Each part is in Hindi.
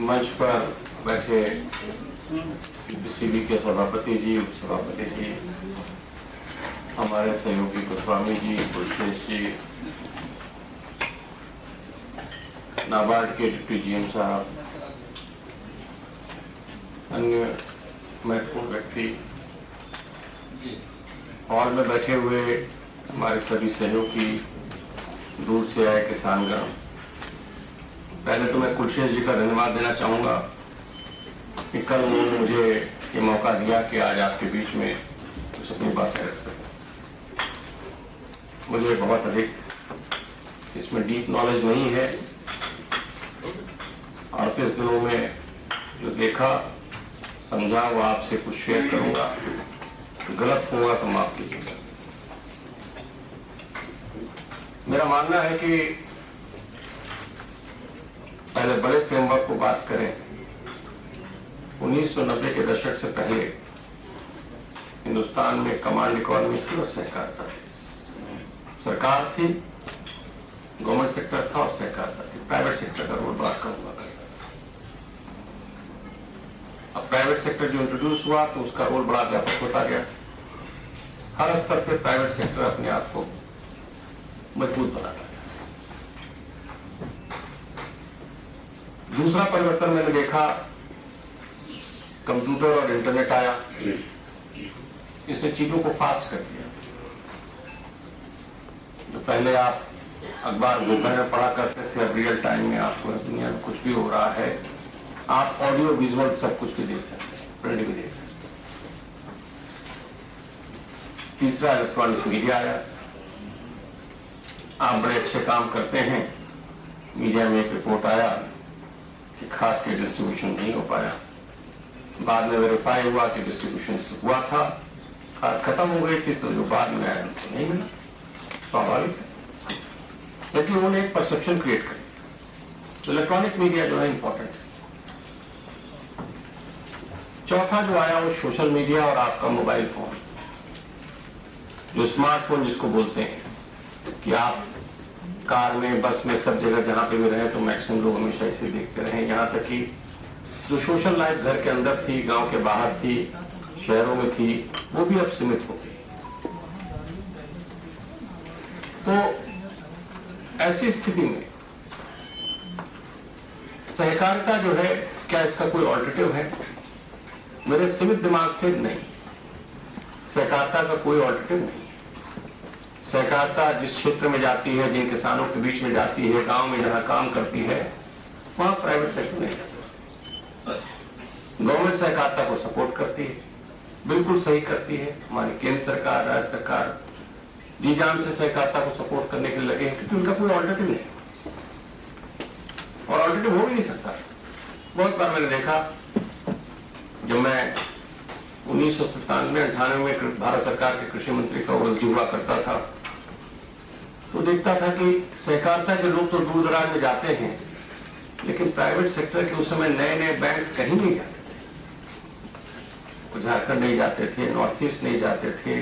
मंच पर बैठे यूपीसीबी के सभापति जी, उप सभापति जी, हमारे सहयोगी गोस्वामी जी, गुलशेष जी, नाबार्ड के डिप्टी जीएम साहब, अन्य महत्वपूर्ण व्यक्ति, हॉल में बैठे हुए हमारे सभी सहयोगी, दूर से आए किसानगण, पहले तो मैं गुलशेष जी का धन्यवाद देना चाहूँगा कि कल उन्होंने मुझे ये मौका दिया कि आज आपके बीच में कुछ अपनी बातें रख सकें। मुझे बहुत अधिक इसमें डीप नॉलेज नहीं है। 38 दिनों में जो देखा समझा वो आपसे कुछ शेयर करूँगा। गलत होगा तो माफ कीजिएगा। मेरा मानना है कि पहले बड़े फ्रेमवर्क को बात करें। 1990 के दशक से पहले हिंदुस्तान में कमांड इकोनॉमी थी और सहकारिता थी। सरकार थी, गवर्नमेंट सेक्टर था और सहकारिता थी। प्राइवेट सेक्टर का रोल बड़ा कम हुआ। अब प्राइवेट सेक्टर जो इंट्रोड्यूस हुआ तो उसका रोल बड़ा व्यापक होता गया। हर स्तर पर प्राइवेट सेक्टर अपने आप को मजबूत बनाता गया। दूसरा परिवर्तन मैंने देखा, कंप्यूटर और इंटरनेट आया। इसने चीजों को फास्ट कर दिया। जो पहले आप अखबार दोपहर में पढ़ा करते थे, अब रियल टाइम में आपको दुनिया में कुछ भी हो रहा है, आप ऑडियो विजुअल सब कुछ भी देख सकते हैं, प्रिंट भी देख सकते हैं। तीसरा इलेक्ट्रॉनिक मीडिया आया। आप बड़े अच्छे काम करते हैं। मीडिया में एक रिपोर्ट आया कि खाद के डिस्ट्रीब्यूशन नहीं हो पाया। बाद में वेरीफाई हुआ कि डिस्ट्रीब्यूशन हुआ था, खाद खत्म हो गई थी, तो जो बाद में आया तो नहीं मिला। स्वाभाविक है, लेकिन उन्होंने एक परसेप्शन क्रिएट करी। तो इलेक्ट्रॉनिक मीडिया जो है इंपॉर्टेंट है। चौथा जो आया वो सोशल मीडिया और आपका मोबाइल फोन, जो स्मार्टफोन जिसको बोलते हैं, कि आप कार में, बस में, सब जगह जहां पे भी रहे तो मैक्सिमम लोग हमेशा इसे देखते रहे। यहां तक कि जो सोशल लाइफ घर के अंदर थी, गांव के बाहर थी, शहरों में थी, वो भी अब सीमित हो गई। तो ऐसी स्थिति में सहकारिता जो है, क्या इसका कोई ऑल्टरनेटिव है? मेरे सीमित दिमाग से नहीं, सहकारिता का कोई ऑल्टरनेटिव नहीं। सहकारिता जिस क्षेत्र में जाती है, जिन किसानों के बीच में जाती है, गांव में जहां काम करती है, वहां प्राइवेट सेक्टर नहीं जा सकता। गवर्नमेंट सहकारिता को सपोर्ट करती है, बिल्कुल सही करती है। हमारी केंद्र सरकार, राज्य सरकार जी जान से सहकारिता को सपोर्ट करने के लिए लगे, क्योंकि उनका कोई ऑल्टरनेटिव नहीं और ऑल्टरनेटिव हो भी नहीं सकता। बहुत बार मैंने देखा, जब मैं 1997-98 में भारत सरकार के कृषि मंत्री का ओवरसी हुआ करता था, तो देखता था कि सहकारिता के लोग तो दूर दराज में जाते हैं, लेकिन प्राइवेट सेक्टर के उस समय नए नए बैंक्स कहीं नहीं जाते थे। झारखंड नहीं जाते थे, नॉर्थ ईस्ट नहीं जाते थे,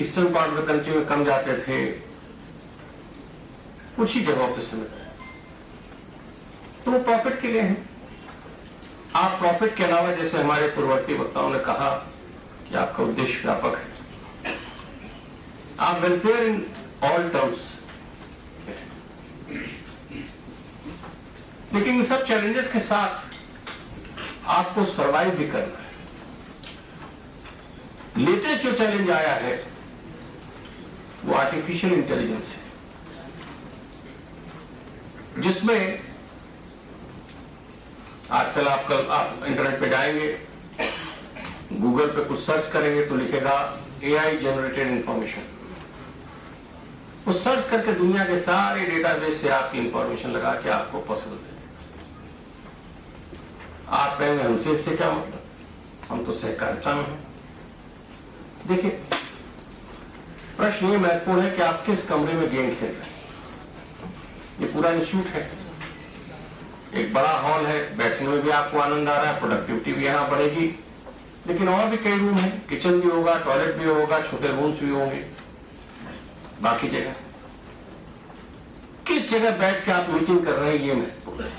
eastern part of the country में कम जाते थे, कुछ ही जगहों पर सीमित है। तो वो प्रॉफिट के लिए है। आप प्रॉफिट के अलावा, जैसे हमारे पूर्ववर्ती वक्ताओं ने कहा कि आपका उद्देश्य व्यापक है, आप वेलफेयर इन ऑल टर्म्स, लेकिन इन सब चैलेंजेस के साथ आपको सर्वाइव भी करना है। लेटेस्ट जो चैलेंज आया है वो आर्टिफिशियल इंटेलिजेंस है, जिसमें आजकल आप इंटरनेट पे जाएंगे, गूगल पे कुछ सर्च करेंगे तो लिखेगा एआई जनरेटेड इंफॉर्मेशन। वो सर्च करके दुनिया के सारे डेटाबेस से आपकी इंफॉर्मेशन लगा के आपको पॉसिबल है। आप कहेंगे हमसे इससे क्या मतलब, हम तो सहकारिता में हैं। देखिए, प्रश्न ये महत्वपूर्ण है कि आप किस कमरे में गेम खेल रहे हैं। ये पूरा इंस्टीट्यूट है, एक बड़ा हॉल है, बैठने में भी आपको आनंद आ रहा है, प्रोडक्टिविटी भी यहाँ बढ़ेगी, लेकिन और भी कई रूम है, किचन भी होगा, टॉयलेट भी होगा, छोटे रूम्स भी होंगे। बाकी जगह किस जगह बैठ के आप मीटिंग कर रहे हैं, ये महत्वपूर्ण है।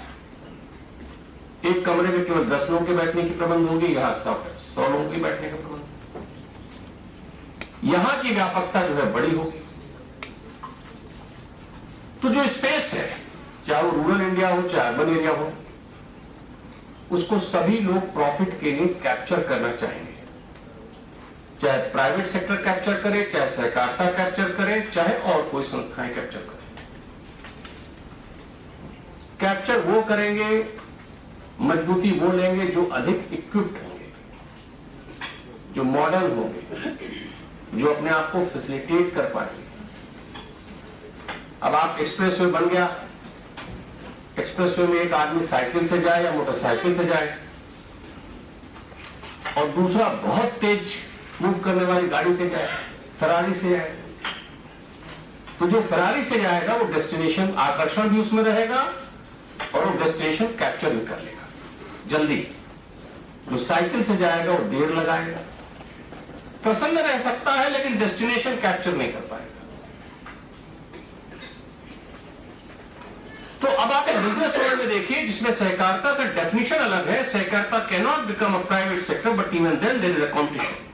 एक कमरे में केवल 10 लोगों के बैठने की प्रबंध होगी, यहां 100 लोगों के बैठने का प्रबंध। यहां की व्यापकता जो है बड़ी होगी। तो जो स्पेस है, चाहे वो रूरल इंडिया हो चाहे अर्बन एरिया हो, उसको सभी लोग प्रॉफिट के लिए कैप्चर करना चाहेंगे। चाहे प्राइवेट सेक्टर कैप्चर करे, चाहे सहकारिता कैप्चर करे, चाहे और कोई संस्थाएं कैप्चर करें। कैप्चर वो करेंगे, मजबूती वो लेंगे जो अधिक इक्विप्ड होंगे, जो मॉडर्न होंगे, जो अपने आप को फैसिलिटेट कर पाएंगे। अब आप एक्सप्रेसवे बन गया, एक्सप्रेसवे में एक आदमी साइकिल से जाए या मोटरसाइकिल से जाए, और दूसरा बहुत तेज मूव करने वाली गाड़ी से जाए, फरारी से जाए, तो जो फरारी से जाएगा वो डेस्टिनेशन, आकर्षण भी उसमें रहेगा और वो डेस्टिनेशन कैप्चर भी कर लेगा जल्दी। जो साइकिल से जाएगा वो देर लगाएगा, प्रसन्न रह सकता है लेकिन डेस्टिनेशन कैप्चर नहीं कर पाएगा। तो अब आप बिजनेस वर्ल्ड में देखिए जिसमें सहकारिता का डेफिनेशन अलग है। सहकारिता can not become a private sector but even then there is a competition.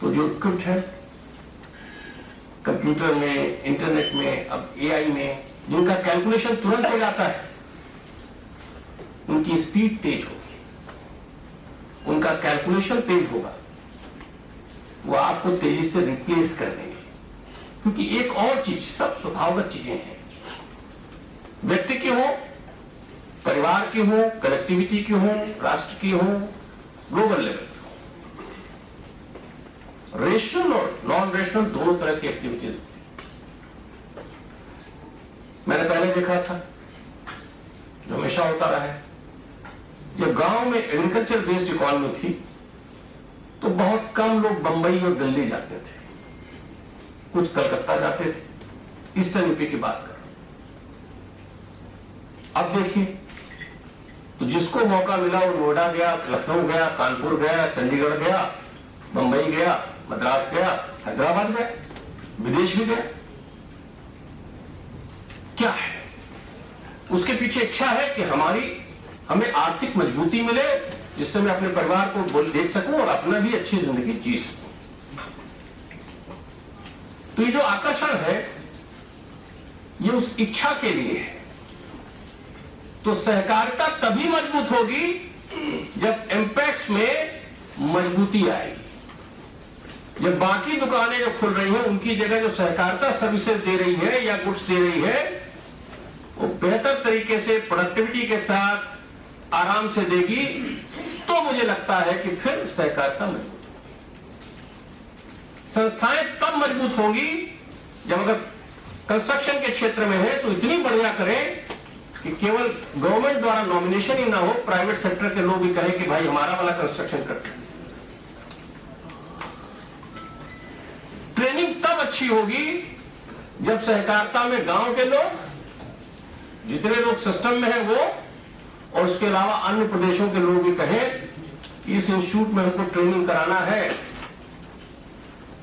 तो जो इक्विप्ड है कंप्यूटर में, इंटरनेट में, अब एआई में, जिनका कैलकुलेशन तुरंत हो जाता है, उनकी स्पीड तेज होगी, उनका कैलकुलेशन तेज होगा, वो आपको तेजी से रिप्लेस कर देंगे। क्योंकि एक और चीज, सब स्वभावगत चीजें हैं, व्यक्ति की हो, परिवार की हो, कलेक्टिविटी की हो, राष्ट्र की हो, ग्लोबल लेवल की हो, रेशनल और नॉन रेशनल दोनों तरह की एक्टिविटीज। मैंने पहले देखा था, जो हमेशा होता रहा है, जब गांव में एग्रीकल्चर बेस्ड इकोनॉमी थी तो बहुत कम लोग बंबई और दिल्ली जाते थे, कुछ कलकत्ता जाते थे। ईस्टर्न यूपी की बात कर, अब देखिए तो जिसको मौका मिला वो नोएडा गया, लखनऊ गया, कानपुर गया, चंडीगढ़ गया, बंबई गया, मद्रास गया, हैदराबाद गया, विदेश भी गया। क्या है उसके पीछे? इच्छा है कि हमें आर्थिक मजबूती मिले, जिससे मैं अपने परिवार को देख सकूं और अपना भी अच्छी जिंदगी जी सकूं। तो ये जो आकर्षण है ये उस इच्छा के लिए है। तो सहकारिता तभी मजबूत होगी जब एम्पेक्स में मजबूती आएगी। जब बाकी दुकानें जो खुल रही हैं उनकी जगह जो सहकारिता सर्विसेज दे रही है या गुड्स दे रही है वो बेहतर तरीके से प्रोडक्टिविटी के साथ आराम से देगी, तो मुझे लगता है कि फिर सहकारिता मजबूत होगी। संस्थाएं तब मजबूत होगी जब अगर कंस्ट्रक्शन के क्षेत्र में है तो इतनी बढ़िया करें कि केवल गवर्नमेंट द्वारा नॉमिनेशन ही ना हो, प्राइवेट सेक्टर के लोग भी कहें कि भाई हमारा वाला कंस्ट्रक्शन करते हैं। ट्रेनिंग तब अच्छी होगी जब सहकारिता में गांव के लोग, जितने लोग सिस्टम में हैं वो, और उसके अलावा अन्य प्रदेशों के लोग भी कहें इस इंस्टीट्यूट में हमको ट्रेनिंग कराना है,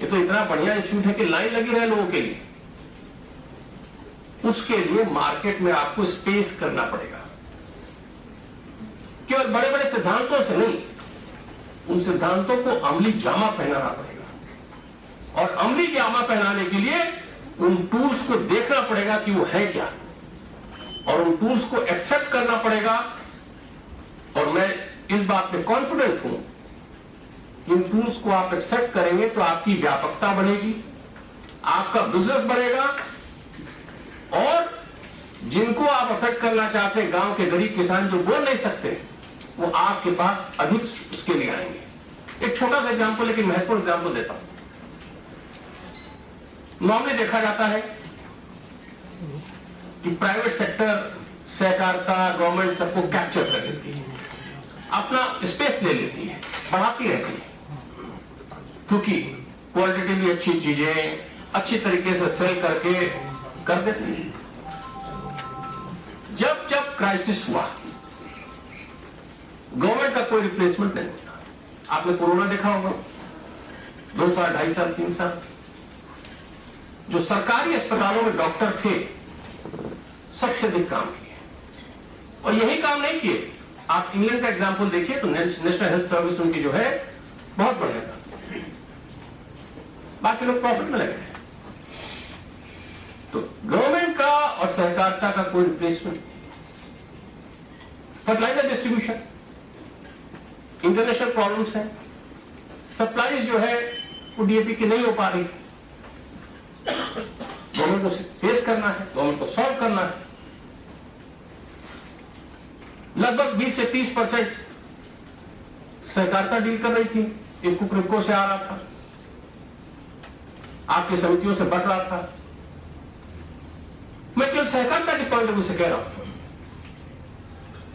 ये तो इतना बढ़िया इंस्टीट्यूट है कि लाइन लगी रहे लोगों के लिए। उसके लिए मार्केट में आपको स्पेस करना पड़ेगा, केवल बड़े बड़े सिद्धांतों से नहीं, उन सिद्धांतों को अमली जामा पहनाना पड़ेगा। और अमली जामा पहनाने के लिए उन टूल्स को देखना पड़ेगा कि वो है क्या, और उन टूल्स को एक्सेप्ट करना पड़ेगा। और मैं इस बात में कॉन्फिडेंट हूं कि इन टूल्स को आप एक्सेप्ट करेंगे तो आपकी व्यापकता बढ़ेगी, आपका बिजनेस बढ़ेगा, और जिनको आप अफेक्ट करना चाहते हैं, गांव के गरीब किसान जो बोल नहीं सकते, वो आपके पास अधिक उसके लिए आएंगे। एक छोटा सा एग्जांपल, लेकिन महत्वपूर्ण एग्जांपल देता हूं। नॉर्मली देखा जाता है कि प्राइवेट सेक्टर, सहकारिता, गवर्नमेंट सबको कैप्चर कर लेती है, अपना स्पेस ले लेती है, बढ़ाती रहती है, क्योंकि क्वालिटेटिवली अच्छी चीजें अच्छी तरीके से सेल करके कर देती है। जब जब क्राइसिस हुआ, गवर्नमेंट का कोई रिप्लेसमेंट नहीं होता। आपने कोरोना देखा होगा, 2 साल, 2.5 साल, 3 साल, जो सरकारी अस्पतालों में डॉक्टर थे सबसे अधिक काम किए, और यही काम नहीं किए। आप इंग्लैंड का एग्जांपल देखिए तो नेशनल हेल्थ सर्विस उनकी जो है बहुत बढ़िया था, बाकी लोग प्रॉफिट में लगे हैं। तो गवर्नमेंट का और सहकारिता का कोई replacement. Fertiliser distribution, international problems है, सप्लाई जो है वो डीएपी की नहीं हो पा रही, गवर्नमेंट को फेस करना है, गवर्नमेंट को सॉल्व करना है। लगभग 20 से 30% सहकारिता डील कर रही थी, इफ्को से आ रहा था, आपकी समितियों से बढ़ रहा था। मैं केवल सहकारिता के पॉइंट ऑफ व्यू से कह रहा हूं।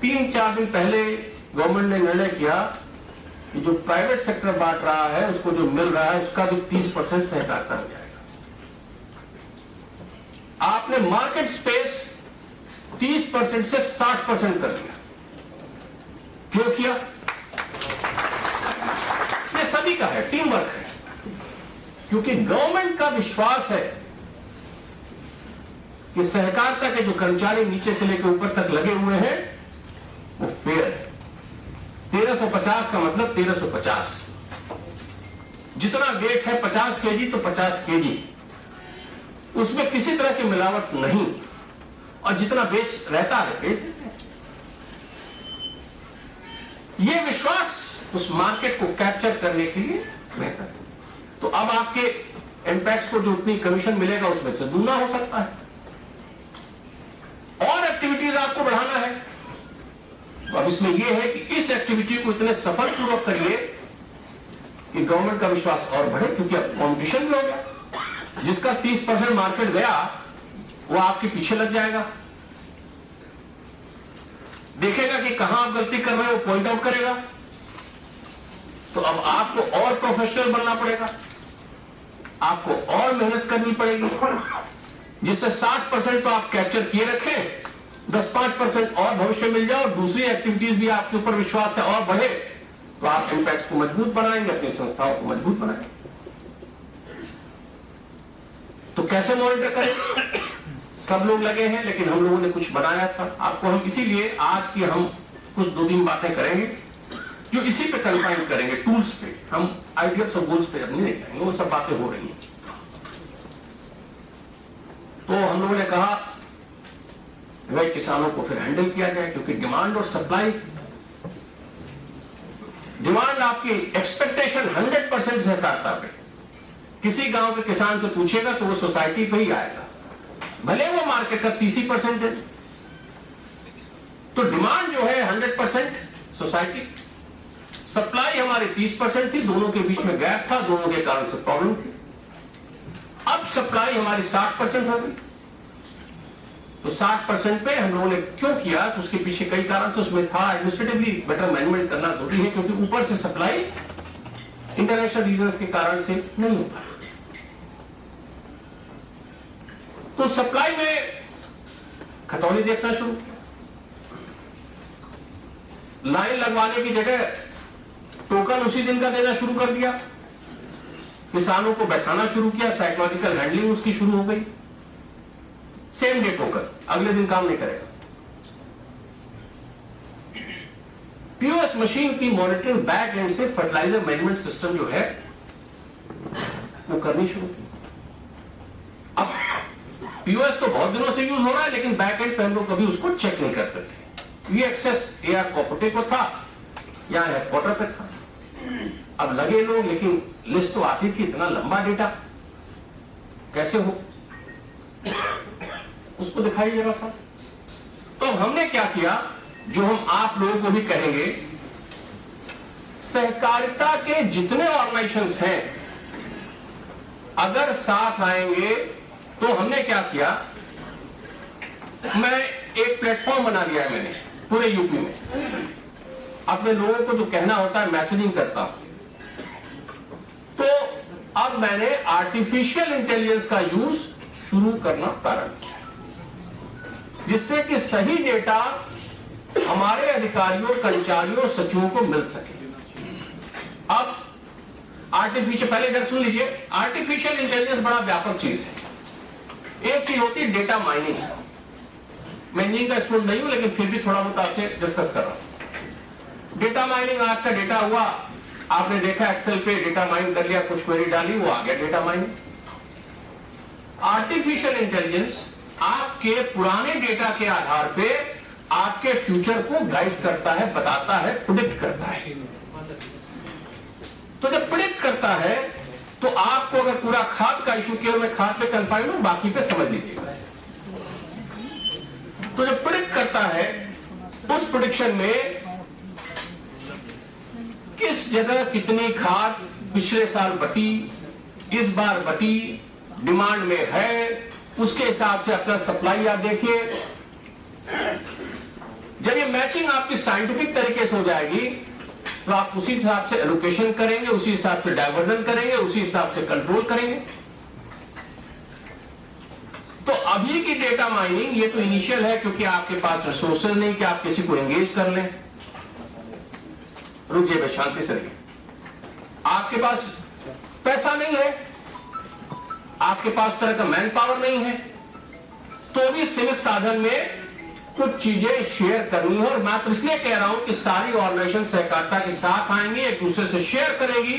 3-4 दिन पहले गवर्नमेंट ने निर्णय किया कि जो प्राइवेट सेक्टर बांट रहा है, उसको जो मिल रहा है उसका भी 30% सहकारिता हो जाएगा। आपने मार्केट स्पेस 30% से 60% कर दिया। क्यों किया? ये सभी का है, टीम वर्क है, क्योंकि गवर्नमेंट का विश्वास है कि सहकारिता के जो कर्मचारी नीचे से लेकर ऊपर तक लगे हुए हैं वो फेयर है। 1350 का मतलब 1350, जितना वेट है 50 केजी तो 50 केजी, उसमें किसी तरह की मिलावट नहीं, और जितना बेच रहता है ये विश्वास उस मार्केट को कैप्चर करने के लिए बेहतर है। तो अब आपके इंपैक्ट को जो उतनी कमीशन मिलेगा उसमें से दूना हो सकता है, और एक्टिविटीज आपको बढ़ाना है। तो अब इसमें यह है कि इस एक्टिविटी को इतने सफलपूर्वक करिए कि गवर्नमेंट का विश्वास और बढ़े, क्योंकि अब कॉम्पिटिशन भी हो गया। जिसका 30% मार्केट गया वो आपके पीछे लग जाएगा, देखेगा कि कहां आप गलती कर रहे हो, पॉइंट आउट करेगा। तो अब आपको और प्रोफेशनल बनना पड़ेगा, आपको और मेहनत करनी पड़ेगी, जिससे 60% तो आप कैप्चर किए रखें, 10-5% और भविष्य मिल जाए, और दूसरी एक्टिविटीज भी आपके ऊपर विश्वास से और बढ़े, तो आप इंपैक्ट को मजबूत बनाएंगे, अपनी संस्थाओं को मजबूत बनाएंगे। तो कैसे मॉनिटर करें? सब लोग लगे हैं, लेकिन हम लोगों ने कुछ बनाया था आपको। हम इसीलिए आज की हम कुछ 2-3 बातें करेंगे जो इसी पे कंफाइन करेंगे, टूल्स पे। हम आइडियल्स और गोल्स पे अब नहीं जाएंगे, वो सब बातें हो रही हैं। तो हम लोगों ने कहा भाई किसानों को फिर हैंडल किया जाए, क्योंकि डिमांड और सप्लाई, डिमांड आपकी एक्सपेक्टेशन 100% सहकारिता पे। किसी गांव के किसान से पूछेगा तो वो सोसाइटी पे ही आएगा, भले वो मार्केट का 30% है। तो डिमांड जो है 100% सोसाइटी, सप्लाई हमारी 30% थी, दोनों के बीच में गैप था, दोनों के कारण से प्रॉब्लम थी। अब सप्लाई हमारी 60% हो गई। तो 60% पे हम लोगों ने क्यों किया, तो उसके पीछे कई कारण थे। उसमें था एडमिनिस्ट्रेटिवली बेटर मैनेजमेंट करना जरूरी है, क्योंकि ऊपर से सप्लाई इंटरनेशनल रीजंस के कारण से नहीं होता। तो सप्लाई में खतौनी देखना शुरू किया, लाइन लगवाने की जगह टोकन उसी दिन का देना शुरू कर दिया, किसानों को बैठाना शुरू किया, साइकोलॉजिकल हैंडलिंग उसकी शुरू हो गई। सेम डे टोकन, अगले दिन काम नहीं करेगा। पीओएस मशीन की मॉनिटरिंग बैक एंड से फर्टिलाइजर मैनेजमेंट सिस्टम जो है वो करनी शुरू की। अब पीओएस तो बहुत दिनों से यूज हो रहा है, लेकिन बैक एंड पे हम लोग कभी उसको चेक नहीं करते थे। ये एक्सेस एआर कोऑपरेटिव को था या हेडक्वार्टर पे था। अब लगे लोग, लेकिन लिस्ट तो आती थी, इतना लंबा डेटा कैसे हो, उसको दिखाइए जरा सा। तो हमने क्या किया, जो हम आप लोगों को भी कहेंगे, सहकारिता के जितने ऑर्गेनाइजेशंस हैं अगर साथ आएंगे, तो हमने क्या किया, मैं एक प्लेटफॉर्म बना दिया है मैंने पूरे यूपी में। अपने लोगों को जो कहना होता है मैसेजिंग करता हूं। तो अब मैंने आर्टिफिशियल इंटेलिजेंस का यूज शुरू करना प्रारंभ किया, जिससे कि सही डेटा हमारे अधिकारियों, कर्मचारियों, सचिवों को मिल सके। अब आर्टिफिशियल, पहले इधर सुन लीजिए, आर्टिफिशियल इंटेलिजेंस बड़ा व्यापक चीज है। एक चीज होती है डेटा माइनिंग, मैं इंजीनियरिंग का स्टूडेंट नहीं हूं, लेकिन फिर भी थोड़ा बहुत आपसे डिस्कस कर रहा हूं। डेटा माइनिंग, आज का डेटा हुआ, आपने देखा एक्सेल पे डेटा माइन कर लिया, कुछ क्वेरी डाली, वो आ गया डेटा माइनिंग। आर्टिफिशियल इंटेलिजेंस आपके पुराने डेटा के आधार पे आपके फ्यूचर को गाइड करता है, बताता है, प्रेडिक्ट करता है। तो जब प्रेडिक्ट करता है तो आपको अगर पूरा खाद का इशू केवल मैं खाद पे कन्फाइंड हूं, बाकी पे समझ लीजिएगा। तो जब प्रेडिक्ट करता है, उस प्रेडिक्शन में किस जगह कितनी खाद पिछले साल बटी, इस बार बटी, डिमांड में है, उसके हिसाब से अपना सप्लाई आप देखिए। जब ये मैचिंग आपकी साइंटिफिक तरीके से हो जाएगी तो आप उसी हिसाब से एलोकेशन करेंगे, उसी हिसाब से डायवर्जन करेंगे, उसी हिसाब से कंट्रोल करेंगे। तो अभी की डेटा माइनिंग ये तो इनिशियल है, क्योंकि आपके पास रिसोर्सेज नहीं कि आप किसी को एंगेज कर लें। रुक जाइए, शांति से रहिए। आपके पास पैसा नहीं है, आपके पास तरह का मैन पावर नहीं है, तो भी सीमित साधन में कुछ चीजें शेयर करनी है। और मैं तो इसलिए कह रहा हूं कि सारी ऑर्गेनाइजेशन सहकारिता के साथ आएंगी, एक दूसरे से शेयर करेगी,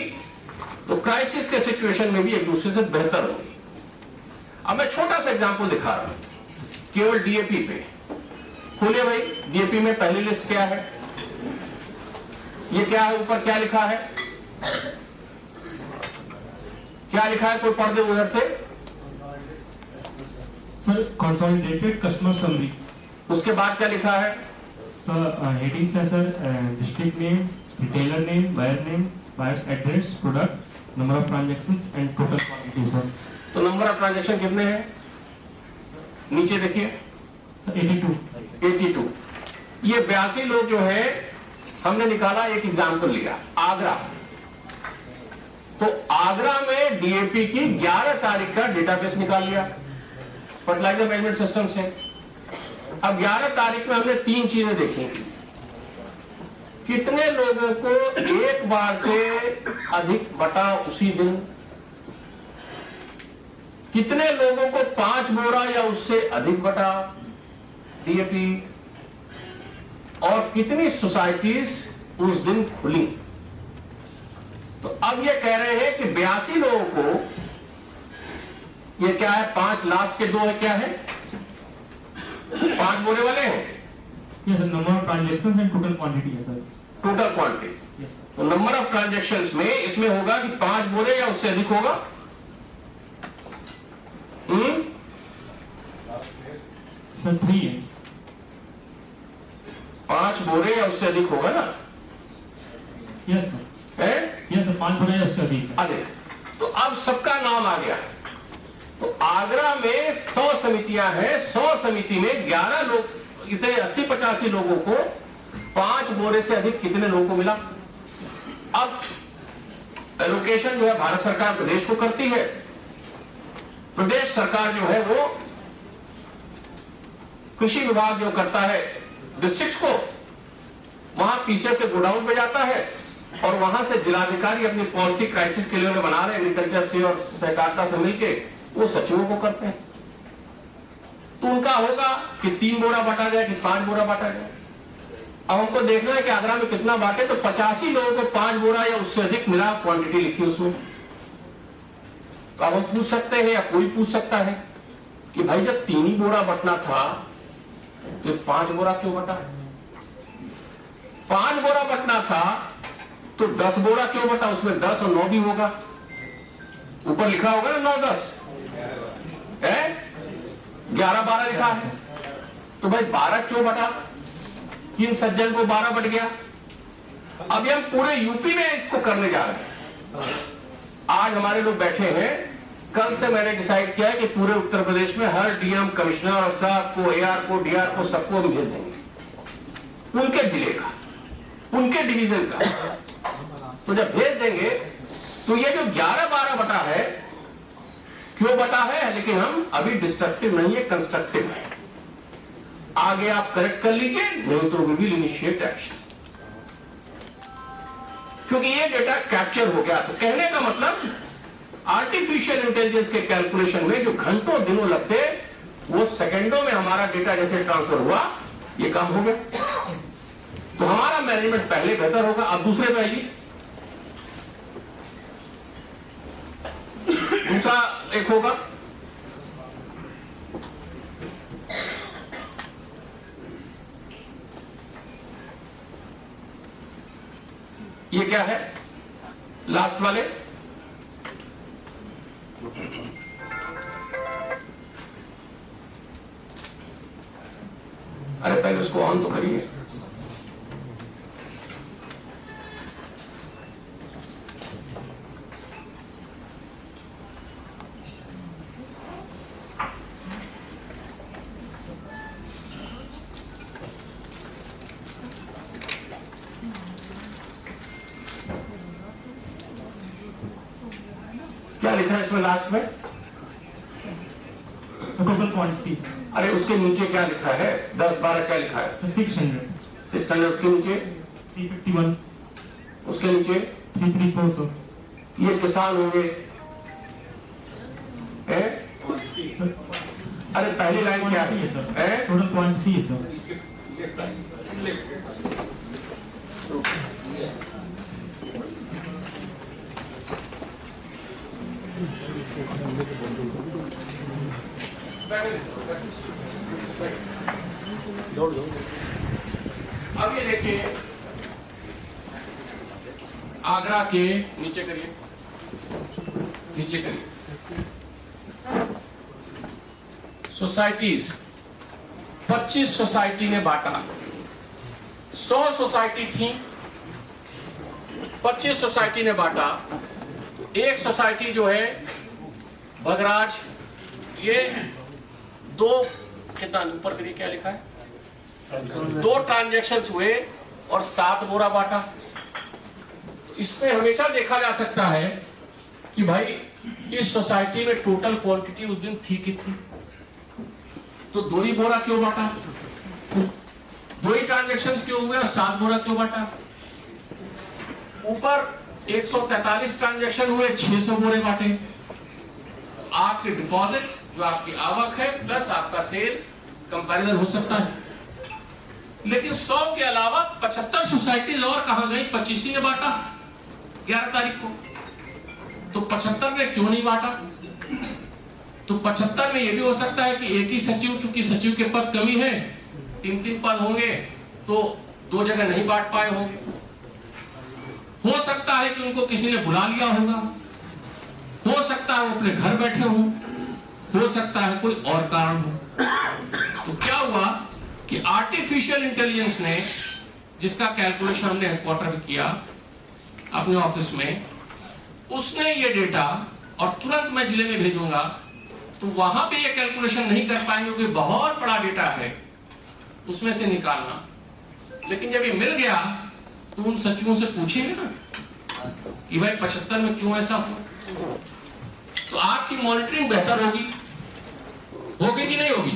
तो क्राइसिस के सिचुएशन में भी एक दूसरे से बेहतर होगी। अब मैं छोटा सा एग्जांपल दिखा रहा हूं, केवल डीएपी पे। खोलिए भाई, डीएपी में पहली लिस्ट क्या है, ये क्या है, ऊपर क्या लिखा है, क्या लिखा है, कोई पढ़ दे उधर से। Sir consolidated customer summary. उसके बाद क्या लिखा है सर? हेडिंग्स है sir, district name, retailer name, buyers address, product, number of transactions and total quantity sir. तो नंबर ऑफ ट्रांजैक्शन कितने हैं, नीचे देखिए 82। ये 82 लोग जो है हमने निकाला, एक एग्जाम्पल लिया आगरा। तो आगरा में डीएपी की 11 तारीख का डेटाबेस निकाल लिया फर्टिलाइजर मैनेजमेंट सिस्टम से। अब 11 तारीख में हमने 3 चीजें देखी, कितने लोगों को एक बार से अधिक बटा उसी दिन, कितने लोगों को 5 बोरा या उससे अधिक बटा डीएपी, और कितनी सोसाइटीज उस दिन खुली। तो अब ये कह रहे हैं कि 82 लोगों को, ये क्या है, 5 लास्ट के 2 है, क्या है, 5 बोरे वाले हैं। Yes sir, number of transactions and total quantity है सर। Total quantity. यस तो नंबर ऑफ ट्रांजैक्शंस में इसमें होगा कि 5 बोरे या उससे अधिक होगा। सर 3 है। 5 बोरे या उससे अधिक होगा ना। यस सर, है यस सर, 5 बोरा या उससे अधिक। अधिक। तो अब सबका नाम आ गया। तो आगरा में 100 समितियां हैं, 100 समिति में 11 लोग, इतने 80-85 लोगों को 5 बोरे से अधिक कितने लोगों को मिला। अब एलोकेशन जो है भारत सरकार प्रदेश को करती है, प्रदेश सरकार जो है वो कृषि विभाग जो करता है डिस्ट्रिक्ट्स को, वहां पीसीएफ के गोडाउन पे जाता है और वहां से जिलाधिकारी अपनी पॉलिसी क्राइसिस के लिए बना रहे एग्रीकल्चर से और सहकारिता से मिलके वो सचिवों को करते हैं। तो उनका होगा कि 3 बोरा बांटा जाए कि 5 बोरा बांटा जाए। अब हमको देखना है कि आगरा में कितना बांटे। तो 85 लोगों को 5 बोरा या उससे अधिक मिला, क्वांटिटी लिखी उसमें। तो अब हम पूछ सकते हैं या कोई पूछ सकता है कि भाई जब 3 ही बोरा बंटना था तो 5 बोरा क्यों बटा, 5 बोरा बंटना था तो 10 बोरा क्यों बटा, उसमें 10 और 9 भी होगा, ऊपर लिखा होगा ना 9-10 है, 11-12 लिखा है। तो भाई 12 क्यों बटा, किन सज्जन को 12 बट गया। अभी हम पूरे यूपी में इसको करने जा रहे हैं। आज हमारे लोग बैठे हैं, कल से मैंने डिसाइड किया है कि पूरे उत्तर प्रदेश में हर डीएम, कमिश्नर और सबको, एआर को, डीआर को, सबको हम भेज देंगे, उनके जिले का, उनके डिवीजन का। तो जब भेज देंगे तो ये जो 11-12 बटा है, क्यों बटा है, लेकिन हम अभी डिस्ट्रक्टिव नहीं है, कंस्ट्रक्टिव है। आगे आप करेक्ट कर लीजिए, नहीं तो वी विल इनिशिएट एक्शन। क्योंकि ये डेटा कैप्चर हो गया। तो कहने का मतलब आर्टिफिशियल इंटेलिजेंस के कैलकुलेशन में जो घंटों दिनों लगते, वो सेकंडों में हमारा डेटा जैसे ट्रांसफर हुआ, ये काम हो गया। तो हमारा मैनेजमेंट पहले बेहतर होगा। अब दूसरे पे आइए, दूसरा एक होगा ये क्या है, लास्ट वाले, अरे पहले उसको ऑन तो करिए। क्या लिखा है इसमें लास्ट में? Total quantity. अरे उसके नीचे क्या लिखा है? 10 12 क्या लिखा है? 600। उसके नीचे 351। उसके नीचे 334 सर। ये किसान होंगे। अरे पहली लाइन क्या है सर? टोटल क्वांटिटी है सर। अब ये देखिए, आगरा के नीचे करिए, नीचे करिए, सोसाइटीज 25 सोसाइटी ने बांटा। 100 सोसाइटी थी, 25 सोसाइटी ने बांटा। तो एक सोसाइटी जो है भगराज, ये दो, कितना ऊपर करिए, क्या लिखा है, 2 ट्रांजैक्शंस हुए और 7 बोरा बांटा। तो इसमें हमेशा देखा जा सकता है कि भाई इस सोसाइटी में टोटल क्वांटिटी उस दिन थी कितनी, तो 2 ही बोरा क्यों बांटा, 2 ही ट्रांजैक्शंस क्यों हुए और 7 बोरा क्यों बांटा। ऊपर 143 ट्रांजैक्शन हुए, 600 बोरे बांटे। आपके डिपॉजिट जो आपकी आवक है प्लस आपका सेल कंपैरिजन हो सकता है। लेकिन 100 के अलावा 75 सोसाइटीज और कहां गई? 25 ने बांटा 11 तारीख को। तो 75 ने क्यों नहीं बांटा? तो 75 में यह भी हो सकता है कि एक ही सचिव, चूंकि सचिव के पद कमी है, 3-3 पद होंगे तो 2 जगह नहीं बांट पाए होंगे। हो सकता है कि उनको किसी ने बुला लिया होगा, हो सकता है वो अपने घर बैठे हो सकता है कोई और कारण हो। तो क्या हुआ कि आर्टिफिशियल इंटेलिजेंस ने, जिसका कैलकुलेशन हमने हेडक्वार्टर में किया अपने ऑफिस में, उसने ये डेटा, और तुरंत मैं जिले में भेजूंगा, तो वहां पे ये कैलकुलेशन नहीं कर पाएंगे क्योंकि बहुत बड़ा डेटा है उसमें से निकालना। लेकिन जब ये मिल गया तो उन सचिवों से पूछेंगे ना कि भाई 75 में क्यों ऐसा हुआ। तो आपकी मॉनिटरिंग बेहतर होगी कि नहीं होगी?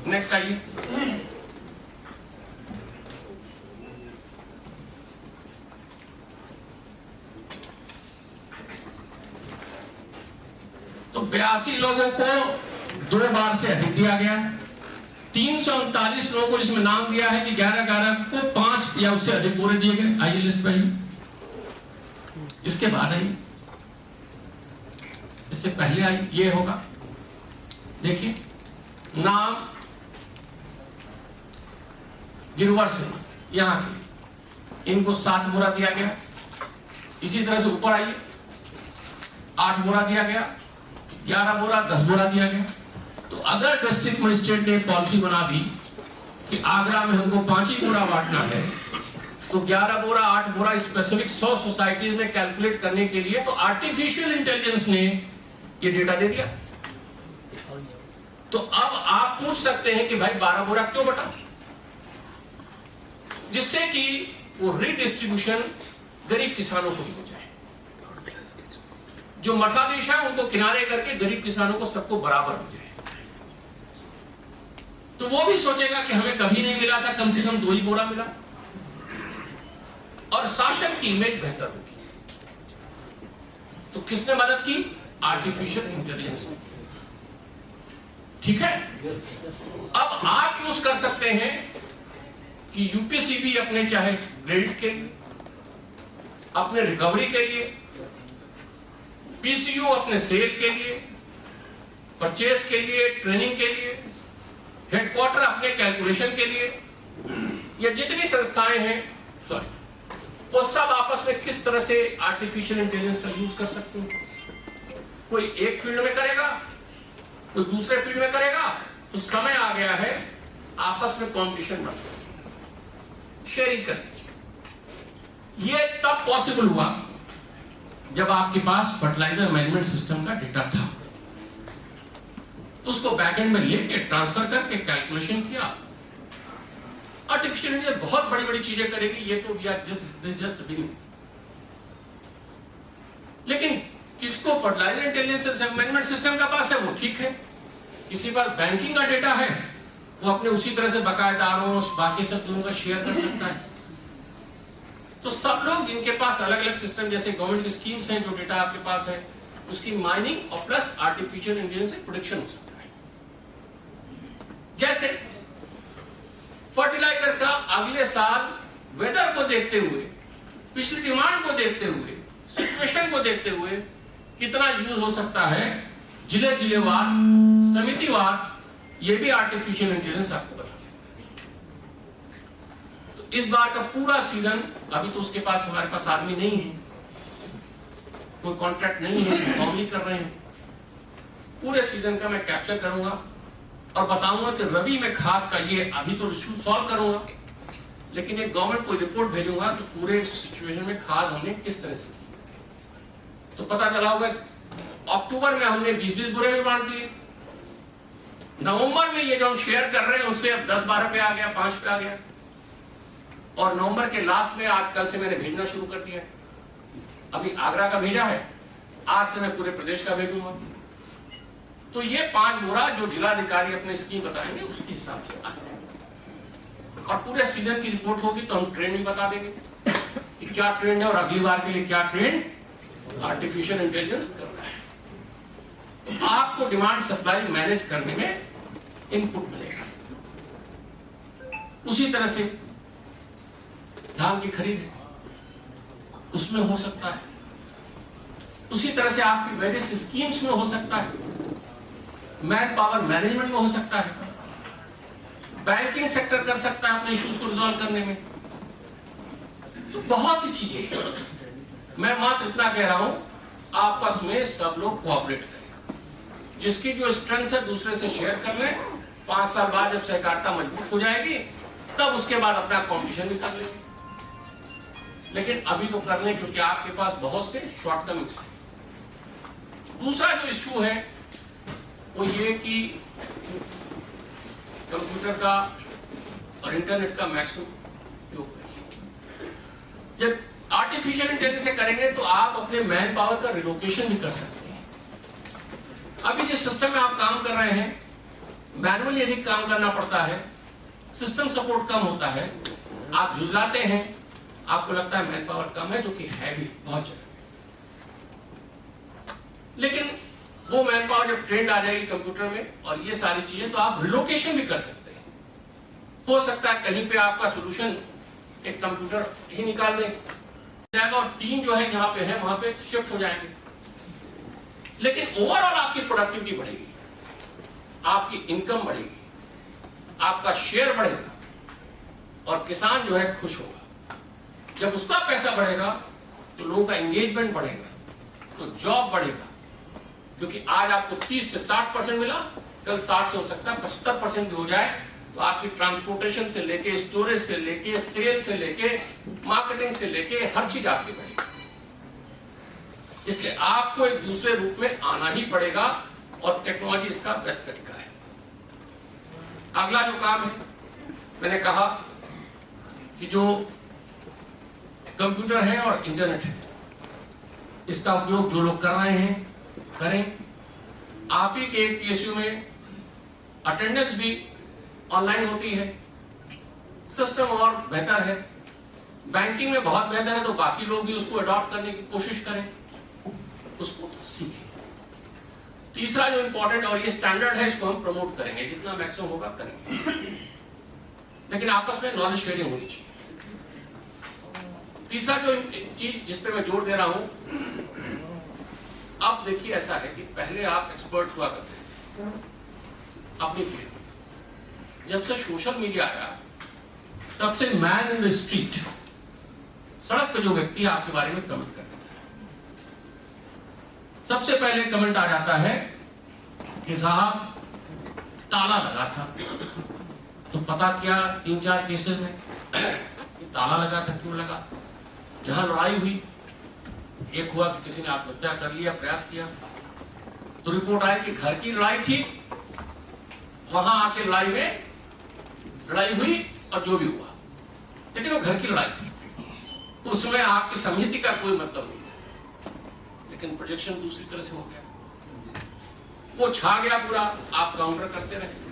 नेक्स्ट आइए। तो 82 लोगों को 2 बार से अधिक दिया गया। 339 लोगों को जिसमें नाम दिया है कि 11-11 को 5 या उससे अधिक बोरे दिए गए। आइए लिस्ट पे आइए। इसके बाद आइए, इससे पहले आइए, ये होगा, देखिए नाम गिरवर से यहां के, इनको 7 बोरा दिया गया। इसी तरह से ऊपर आइए, 8 बोरा दिया गया, 11 बोरा, 10 बोरा दिया गया। तो अगर डिस्ट्रिक्ट मजिस्ट्रेट ने पॉलिसी बना दी कि आगरा में हमको 5 ही बोरा बांटना है, तो 11 बोरा, 8 बोरा स्पेसिफिक 100 सोसाइटीज में कैलकुलेट करने के लिए तो आर्टिफिशियल इंटेलिजेंस ने ये डेटा दे दिया। तो अब आप पूछ सकते हैं कि भाई 12 बोरा क्यों बटा, जिससे कि वो रीडिस्ट्रीब्यूशन गरीब किसानों को भी हो जाए। जो मठाधीश है उनको किनारे करके गरीब किसानों को सबको बराबर हो जाए। तो वो भी सोचेगा कि हमें कभी नहीं मिला था, कम से कम 2 ही बोरा मिला, और शासन की इमेज बेहतर होगी। तो किसने मदद की? आर्टिफिशियल इंटेलिजेंस ने। ठीक है। अब आप यूज कर सकते हैं कि यूपीसीबी अपने चाहे क्रेडिट के लिए, अपने रिकवरी के लिए, पीसीयू अपने सेल के लिए, परचेज के लिए, ट्रेनिंग के लिए, हेडक्वार्टर अपने कैलकुलेशन के लिए, या जितनी संस्थाएं हैं सॉरी वो सब आपस में किस तरह से आर्टिफिशियल इंटेलिजेंस का यूज कर सकते हैं। कोई एक फील्ड में करेगा, कोई दूसरे फील्ड में करेगा, तो समय आ गया है आपस में कंपटीशन बढ़, शेयरिंग करनी चाहिए। ये तब पॉसिबल हुआ जब आपके पास फर्टिलाइजर मैनेजमेंट सिस्टम का डेटा था, उसको बैकएंड में लेके ट्रांसफर करके कैलकुलेशन किया। आर्टिफिशियल इंटेलिजेंस बहुत बड़ी बड़ी चीजें करेगी, ये तो वी आर जस्ट बिगिनिंग। लेकिन किसको फर्टिलाइजर इंटेलिजेंस मैनेजमेंट सिस्टम का पास है वो ठीक है, किसी पास बैंकिंग का डेटा है वो अपने उसी तरह से बकायेदारों बाकी सब लोगों का शेयर कर सकता है। तो सब लोग जिनके पास अलग अलग सिस्टम जैसे गवर्नमेंट की स्कीम्स हैं, जो डेटा आपके पास है उसकी माइनिंग और प्लस आर्टिफिशियल इंटेलिजेंस से प्रोडिक्शन हो सकता है। जैसे फर्टिलाइजर का अगले साल वेदर को देखते हुए, पिछली डिमांड को देखते हुए, सिचुएशन को देखते हुए कितना यूज हो सकता है, जिले जिलेवार, समितिवार, ये भी आर्टिफिशियल इंटेलिजेंस आपको बता सकता है। तो इस बार का पूरा सीजन, अभी तो उसके पास हमारे पास आदमी नहीं है, कोई कॉन्ट्रैक्ट नहीं है, फॉर्मली कर रहे हैं। पूरे सीजन का मैं कैप्चर करूंगा और बताऊंगा कि रबी में खाद का ये अभी तो इशू सॉल्व करूंगा, लेकिन एक गवर्नमेंट को रिपोर्ट भेजूंगा कि पूरे सिचुएशन में खाद हमने किस तरह से की। तो पता चला होगा अक्टूबर में हमने 20-20 बोरे में बांट दिए, नवंबर में ये जो हम शेयर कर रहे हैं उससे अब 10-12 पे आ गया, 5 पे आ गया, और नवंबर के लास्ट में आज कल से मैंने भेजना शुरू कर दिया। अभी आगरा का भेजा है, आज से मैं पूरे प्रदेश का भेजूंगा। तो ये 5 बोरा जो जिलाधिकारी अपने स्कीम बताएंगे उसके हिसाब से आएंगे, और पूरे सीजन की रिपोर्ट होगी तो हम ट्रेंड भी बता देंगे कि क्या ट्रेंड है और अगली बार के लिए क्या ट्रेंड आर्टिफिशियल इंटेलिजेंस कर रहा है। आपको डिमांड सप्लाई मैनेज करने में इनपुट मिलेगा। उसी तरह से धान की खरीद है, उसमें हो सकता है, उसी तरह से आपकी वेरियस स्कीम्स में हो सकता है, मैन पावर मैनेजमेंट में हो सकता है, बैंकिंग सेक्टर कर सकता है अपने इश्यूज को रिजॉल्व करने में। तो बहुत सी चीजें हैं। मैं मात्र इतना कह रहा हूं, आपस में सब लोग कोऑपरेट करें, जिसकी जो स्ट्रेंथ है दूसरे से शेयर कर लें। 5 साल बाद जब सहकारिता मजबूत हो जाएगी तब उसके बाद अपना कॉम्पिटिशन भी कर लेंगे, लेकिन अभी तो कर लें क्योंकि आपके पास बहुत से शॉर्टकमिंग्स हैं। दूसरा जो इश्यू है वो ये कि कंप्यूटर का और इंटरनेट का मैक्सिमम उपयोग करिए। जब आर्टिफिशियल इंटेलिजेंस से करेंगे तो आप अपने मैन पावर का रिलोकेशन भी कर सकते हैं। अभी जिस सिस्टम में आप काम कर रहे हैं मैनुअली अधिक काम करना पड़ता है, सिस्टम सपोर्ट कम होता है, आप झुंझलाते हैं, आपको लगता है मैन पावर कम है, जो कि है भी बहुत ज्यादा। लेकिन वो मैन पावर जब ट्रेंड आ जाएगी कंप्यूटर में और ये सारी चीजें, तो आप रिलोकेशन भी कर सकते हैं। हो सकता है कहीं पे आपका सॉल्यूशन एक कंप्यूटर ही निकाल दे जाएगा और टीम जो है जहां पे है वहां पे शिफ्ट हो जाएंगे, लेकिन ओवरऑल आपकी प्रोडक्टिविटी बढ़ेगी, आपकी इनकम बढ़ेगी, आपका शेयर बढ़ेगा और किसान जो है खुश होगा। जब उसका पैसा बढ़ेगा तो लोगों का एंगेजमेंट बढ़ेगा, तो जॉब बढ़ेगा, क्योंकि आज आपको 30 से 60% मिला, कल 60 से हो सकता है 75% भी हो जाए, तो आपकी ट्रांसपोर्टेशन से लेके, स्टोरेज से लेके, सेल से लेके, मार्केटिंग से लेके हर चीज आपकी बढ़ेगी। इसलिए आपको एक दूसरे रूप में आना ही पड़ेगा और टेक्नोलॉजी इसका बेस्ट तरीका है। अगला जो काम है, मैंने कहा कि जो कंप्यूटर है और इंटरनेट है, इसका उपयोग जो लोग कर रहे हैं करें। आप ही के पीएसयू में अटेंडेंस भी ऑनलाइन होती है, सिस्टम और बेहतर है, बैंकिंग में बहुत बेहतर है, तो बाकी लोग भी उसको अडॉप्ट करने की कोशिश करें, उसको सीखें। तीसरा जो इंपॉर्टेंट, और ये स्टैंडर्ड है, इसको हम प्रमोट करेंगे, जितना मैक्सिमम होगा करेंगे, लेकिन आपस में नॉलेज शेयरिंग होनी चाहिए। तीसरा जो चीज जिस पे मैं जोर दे रहा हूं, अब देखिए ऐसा है कि पहले आप एक्सपर्ट हुआ करते थे अपनी फील्ड में। जब से सोशल मीडिया आया तब से मैन इन द स्ट्रीट, सड़क पे जो व्यक्ति आपके बारे में कमेंट करता है, सबसे पहले कमेंट आ जाता है कि साहब ताला लगा था। तो पता किया 3-4 केसेस में कि ताला लगा था, क्यों लगा। जहां लड़ाई हुई, एक हुआ कि किसी ने आत्महत्या कर लिया, प्रयास किया, तो रिपोर्ट आई कि घर की लड़ाई थी, वहां आके लड़ाई हुई और जो भी हुआ, लेकिन वो घर की लड़ाई थी, उसमें आपकी समझती का कोई मतलब नहीं था, लेकिन प्रोजेक्शन दूसरी तरह से हो गया, वो छा गया पूरा, आप काउंटर करते रहे।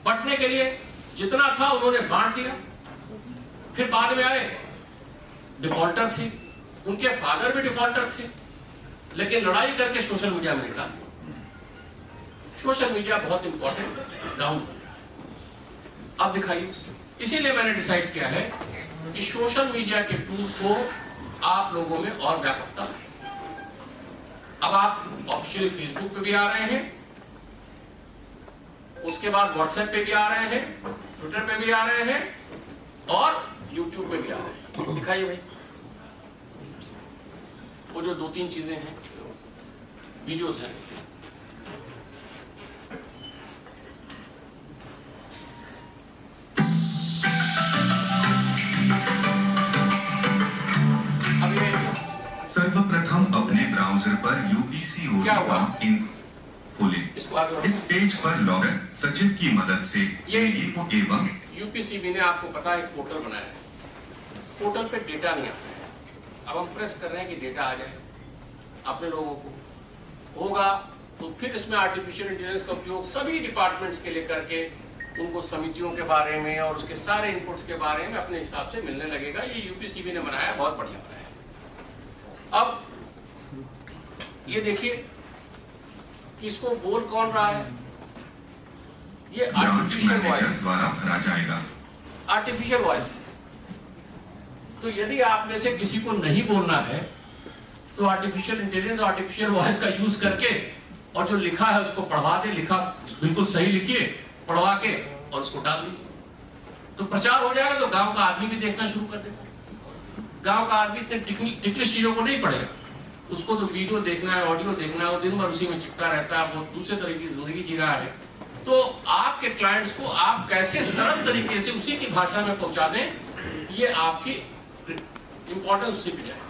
बंटने के लिए जितना था उन्होंने बांट दिया। फिर बाद में आए, डिफॉल्टर थे, उनके फादर भी डिफॉल्टर थे, लेकिन लड़ाई करके सोशल मीडिया में निकला। सोशल मीडिया बहुत इंपॉर्टेंट डाउन। अब दिखाइए, इसीलिए मैंने डिसाइड किया है कि सोशल मीडिया के टूल को आप लोगों में और व्यापकता लाए। अब आप ऑफिशियली फेसबुक पे भी आ रहे हैं, उसके बाद व्हाट्सएप पे भी आ रहे हैं, ट्विटर पे भी आ रहे हैं और यूट्यूब पे भी आ रहे हैं। दिखाइए भाई, वो जो 2-3 चीजें हैं, वीडियोस हैं, सर्वप्रथम अपने ब्राउजर पर UPCOD खोलें। इस पेज पर लॉगर सचिव की मदद से वीडियो एवं यूपीसीबी ने आपको पता है एक पोर्टल बनाया है। पोर्टल पे डेटा नहीं आता है, अब हम प्रेस कर रहे हैं कि डेटा आ जाए अपने लोगों को होगा, तो फिर इसमें आर्टिफिशियल इंटेलिजेंस का उपयोग सभी डिपार्टमेंट्स के लिए करके उनको समितियों के बारे में और उसके सारे इनपुट्स के बारे में अपने हिसाब से मिलने लगेगा। ये यूपीसीबी ने बनाया, बहुत बढ़िया बनाया। अब ये देखिए कि इसको बोल कौन रहा है, ये आर्टिफिशियल वॉइस द्वारा भरा जाएगा। Artificial voice. तो यदि आप में से किसी को नहीं बोलना है तो आर्टिफिशियल इंटेलिजेंस आर्टिफिशियल वॉइस का यूज करके और जो लिखा है उसको पढ़वा दे, लिखा बिल्कुल सही लिखिए, पढ़वा के और उसको डाल दीजिए, तो प्रचार हो जाएगा। तो गांव का आदमी भी देखना शुरू कर देगा। गांव का आदमी इतने टिकलिश चीजों को नहीं पढ़ेगा, उसको तो वीडियो देखना है, ऑडियो देखना है, वो दिन भर उसी में चिपका रहता है, वो दूसरे तरह की जिंदगी जी रहा है। तो आपके क्लाइंट्स को आप कैसे सरल तरीके से उसी की भाषा में पहुंचा दें, ये आपकी इंपॉर्टेंस उसी पे जाए,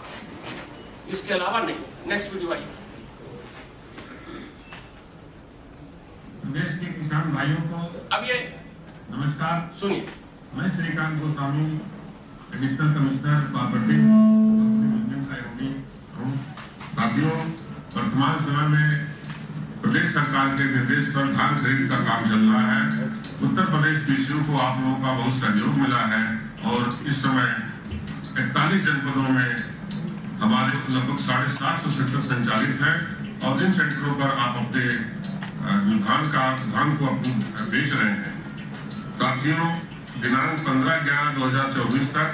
इसके अलावा नहीं। नेक्स्ट वीडियो आइए। देश के किसान भाइयों को अब ये नमस्कार। सुनिए, मैं Shrikant Goswami, additional commissioner cooperative management IOD हूँ। साथियों, वर्तमान समय में प्रदेश सरकार के निर्देश पर धान खरीद का काम चल रहा है। उत्तर प्रदेश पीसीओ को आप लोगों का बहुत सहयोग मिला है और इस समय 41 जनपदों में हमारे लगभग 750 सेंटर संचालित हैं और इन सेंटरों पर आप अपने धान को बेच रहे हैं। साथियों, दिनांक 15/11/2024 तक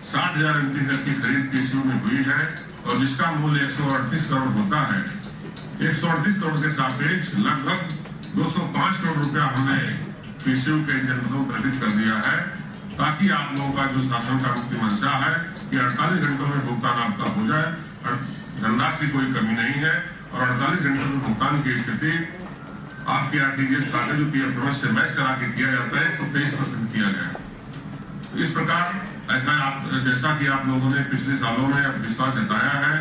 60,000 एमटी की खरीद पीसीयू में हुई है और जिसका मूल्य 138 करोड़ होता है। 138 करोड़ के सापेक्ष लगभग 205 करोड़ रुपया हमने पीसीयू के जनपदों में अर्जित कर दिया है, ताकि आप लोगों का जो शासन का मुख्य मंशा है कि 48 घंटों में भुगतान आपका हो जाए। धनराशि की कोई कमी नहीं है और 48 घंटों में भुगतान की स्थिति आपके आरटीजीएस खाते जो पीएफएमएस से मैच करा के किया जाता है 123% किया गया। इस प्रकार ऐसा जैसा कि आप लोगों ने पिछले सालों में विश्वास जताया है